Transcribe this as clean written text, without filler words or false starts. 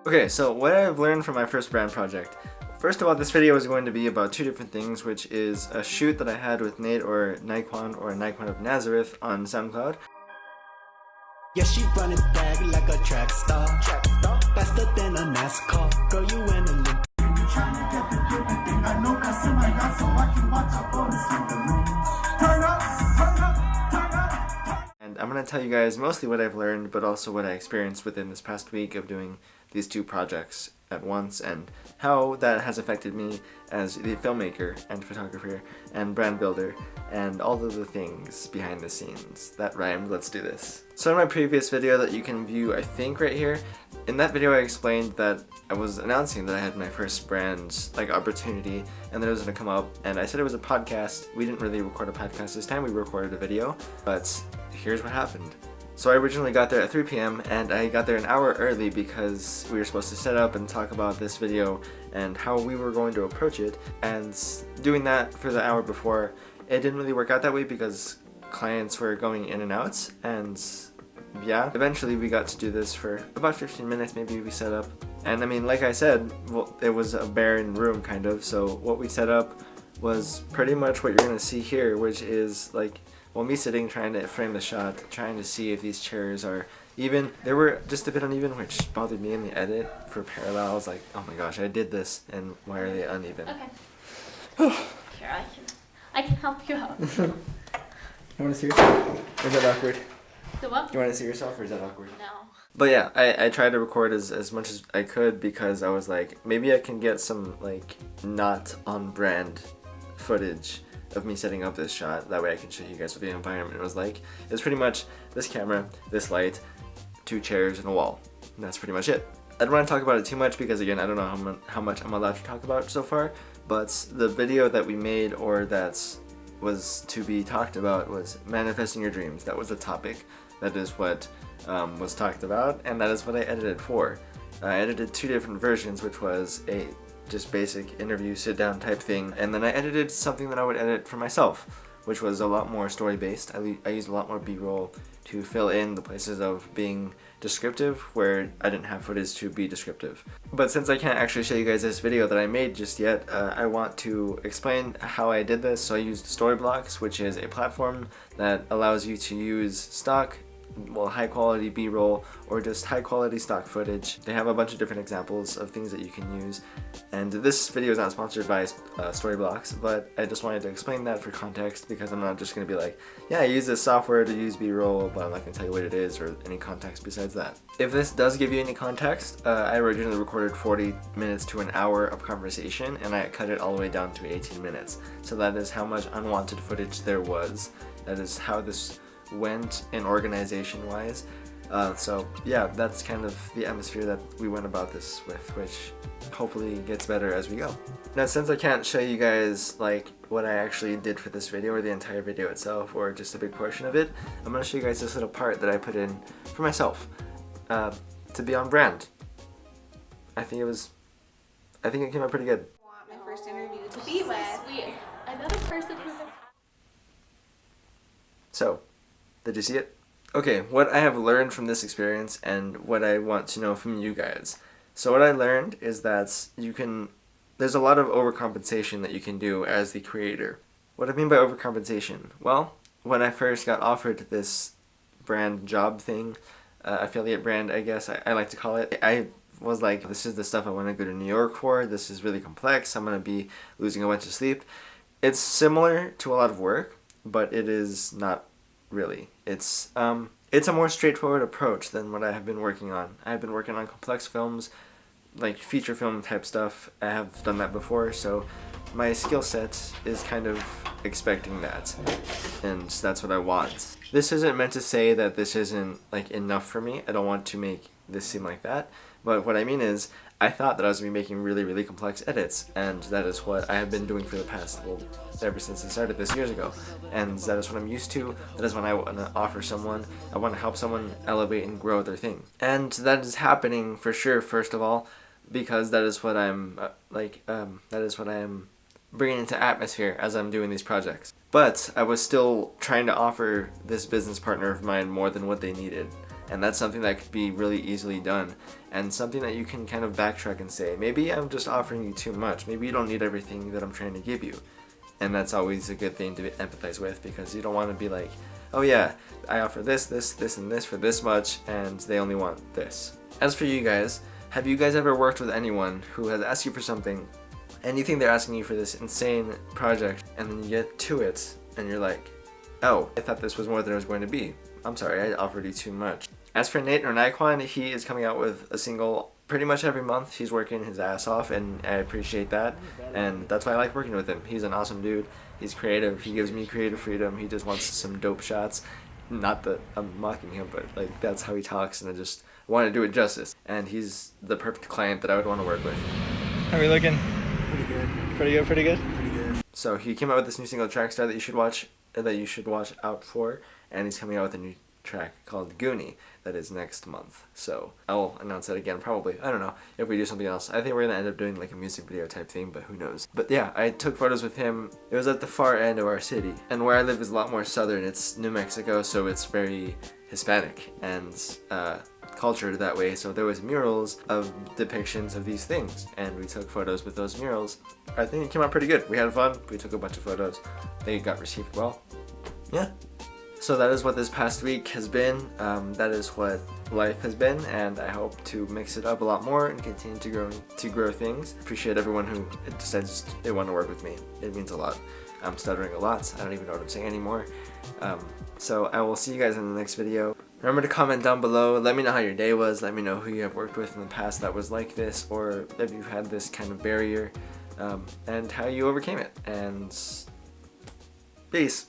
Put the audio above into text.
Okay, so what I've learned from my first brand project. First of all, this video is going to be about two different things, which is a shoot that I had with Nate or Nikon of Nazareth on SoundCloud. Yeah, she running back like a track star. Faster than a NASCAR. Girl, you in a loop. And I'm going to tell you guys mostly what I've learned, but also what I experienced within this past week of doing these two projects at once, and how that has affected me as the filmmaker and photographer and brand builder and all of the things behind the scenes. That rhymed, let's do this. So in my previous video that you can view, I think right here, in that video I explained that I was announcing that I had my first brand opportunity and that it was going to come up, and I said it was a podcast. We didn't really record a podcast this time, we recorded a video, but here's what happened. So I originally got there at 3 p.m. and I got there an hour early because we were supposed to set up and talk about this video and how we were going to approach it, and doing that for the hour before, it didn't really work out that way because clients were going in and out, and yeah, eventually we got to do this for about 15 minutes maybe we set up. And I mean, like I said, well, it was a barren room kind of, so what we set up was pretty much what you're going to see here, which is me sitting trying to frame the shot, trying to see if these chairs are even. They were just a bit uneven, which bothered me in the edit for parallel. I was like, oh my gosh, I did this, and why are they uneven? Okay. Here, I can help you out. You want to see yourself? Or is that awkward? The what? You want to see yourself, or is that awkward? No. But yeah, I tried to record as much as I could because I was like, maybe I can get some not on brand footage of me setting up this shot. That way I can show you guys what the environment was like. It's pretty much this camera, this light, 2 chairs, and a wall. And that's pretty much it. I don't want to talk about it too much because again, I don't know how much I'm allowed to talk about so far, but the video that we made, or that was to be talked about, was manifesting your dreams. That was the topic. That is what was talked about, and that is what I edited for. I edited 2 different versions, which was a just basic interview sit down type thing, and then I edited something that I would edit for myself, which was a lot more story based. I used a lot more b-roll to fill in the places of being descriptive where I didn't have footage to be descriptive. But since I can't actually show you guys this video that I made just yet, I want to explain how I did this. So I used Storyblocks, which is a platform that allows you to use stock, high quality b-roll or just high quality stock footage. They have a bunch of different examples of things that you can use, and this video is not sponsored by Storyblocks, but I just wanted to explain that for context because I'm not just going to be like, yeah, I use this software to use b-roll, but I'm not going to tell you what it is or any context besides that. If this does give you any context, I originally recorded 40 minutes to an hour of conversation, and I cut it all the way down to 18 minutes. So that is how much unwanted footage there was. That is how this went in organization wise. So yeah, that's kind of the atmosphere that we went about this with, which hopefully gets better as we go. Now, since I can't show you guys what I actually did for this video, or the entire video itself, or just a big portion of it, I'm going to show you guys this little part that I put in for myself to be on brand. I think it came out pretty good. I want my first interview to be with. Sweet. Another person who's So, did you see it? Okay, what I have learned from this experience and what I want to know from you guys. So what I learned is that there's a lot of overcompensation that you can do as the creator. What I mean by overcompensation? Well, when I first got offered this brand job thing, affiliate brand I guess I like to call it, I was like, this is the stuff I want to go to New York for, this is really complex, I'm going to be losing a bunch of sleep. It's similar to a lot of work, but it is not really. It's a more straightforward approach than what I have been working on. I have been working on complex films, like feature film type stuff. I have done that before, so my skill set is kind of expecting that, and that's what I want. This isn't meant to say that this isn't enough for me. I don't want to make this seem like that, but what I mean is I thought that I was going to be making really, really complex edits, and that is what I have been doing for the past, ever since I started this years ago. And that is what I'm used to, that is what I want to offer someone. I want to help someone elevate and grow their thing. And that is happening for sure, first of all, because that is what I'm, bringing into atmosphere as I'm doing these projects. But I was still trying to offer this business partner of mine more than what they needed. And that's something that could be really easily done, and something that you can kind of backtrack and say, maybe I'm just offering you too much. Maybe you don't need everything that I'm trying to give you. And that's always a good thing to empathize with, because you don't want to be like, oh yeah, I offer this, and this for this much, and they only want this. As for you guys, have you guys ever worked with anyone who has asked you for something, and you think they're asking you for this insane project, and then you get to it, and you're like, oh, I thought this was more than it was going to be. I'm sorry, I offered you too much. As for Nate or Naquan, he is coming out with a single pretty much every month. He's working his ass off, and I appreciate that, and that's why I like working with him. He's an awesome dude. He's creative. He gives me creative freedom. He just wants some dope shots. Not that I'm mocking him, but like that's how he talks, and I just want to do it justice. And he's the perfect client that I would want to work with. How are we looking? Pretty good. Pretty good, pretty good? Pretty good. So he came out with this new single, Trackstar, that you should watch out for, and he's coming out with a new track called Goonie that is next month. So I'll announce that again probably. I don't know if we do something else. I think we're gonna end up doing like a music video type thing, but who knows. But yeah, I took photos with him. It was at the far end of our city, and where I live is a lot more southern. It's New Mexico, so it's very Hispanic and cultured that way. So there was murals of depictions of these things, and we took photos with those murals. I think it came out pretty good. We had fun. We took a bunch of photos. They got received well. Yeah. So that is what this past week has been. That is what life has been, and I hope to mix it up a lot more and continue to grow things. Appreciate everyone who decides they want to work with me. It means a lot. I'm stuttering a lot. I don't even know what I'm saying anymore. So I will see you guys in the next video. Remember to comment down below. Let me know how your day was. Let me know who you have worked with in the past that was like this, or if you've had this kind of barrier, and how you overcame it. And peace.